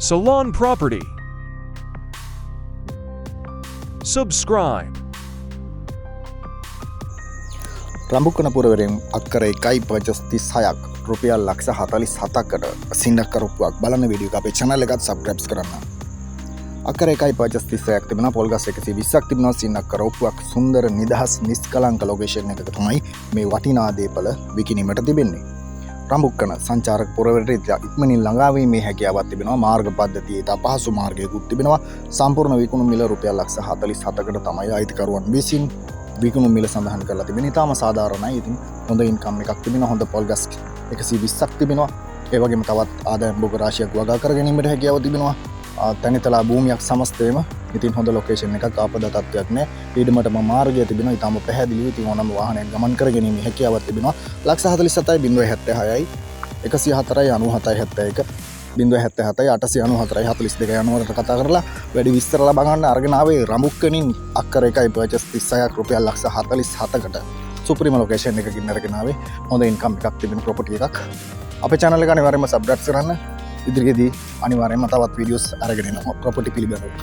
Salon Property. Subscribe. රඹුකන පුරවරෙන් අක්කර 1.36ක් රුපියල් ලක්ෂ 47කට සින්නක් කරපුවක් බලන වීඩියෝ එක අපේ channel එකට subscribe කරන්න. අක්කර 1.36ක් තිබෙනවා පොල්ගස් 120ක් තිබෙනවා සින්නක් කරපුවක් සුන්දර නිදහස් නිස්කලංක ලොකේෂන් එකක තමයි මේ වටිනා දේපල විකිණීමට තිබෙන්නේ. රඹුකන සංචාරක පුරවරට ඉක්මනින් ළඟා වීමේ හැකියාවක් තිබෙනවා. මාර්ග පද්ධතියේ ඉතා පහසු මාර්ගයකුත් තිබෙනවා. සම්පූර්ණ විකුණු මිල රුපියල් ලක්ෂ 47කට තමයි අයිතිකරුවන් විසින් විකුණු මිල සඳහන් කරලා තිබෙනවා. ඉතාම සාධාරණයි. ඉතින් හොඳ ඉන්කම් එකක් තිබෙනවා. හොඳ පොල්ගස් 120ක් තිබෙනවා. ඒ වගේම තවත් ආදායම් භෝග රාශියක් වගා කර ගැනීමට හැකියාව තිබෙනවා. තනිතලා භූමියක් සමස්තයම ඉතින් හොඳ ලොකේෂන් එකක් ආපදා තත්ත්වයක් නෑ. ඊඩමටම මාර්ගය තිබෙනවා. ඉතාම පැහැදිලිව ඉතින් ඕනම වාහනයක් ගමන් කර ගැනීමේ හැකියාවක් තිබෙනවා. ලක්ෂ 47.76යි 104යි 97යි 077යි 894යි 42යි යනවට කතා කරලා වැඩි විස්තර ලබා ගන්න අරගෙන ආවේ රඹුක්කනින් අක්කර 1.36ක් රුපියල් ලක්ෂ 47කට සුප්‍රීම ලොකේෂන් එකකින් අරගෙන ආවේ. හොඳ ඉන්කම් එකක් තිබෙන ප්‍රොපර්ටි එකක්. අපේ channel එක අනිවාර්යයෙන්ම subscribe කරන්න. ඉදිරියේදී අනිවාර්යයෙන්ම තවත් වීඩියෝස් අරගෙන එනවා ප්‍රොපර්ටි පිළිබඳව.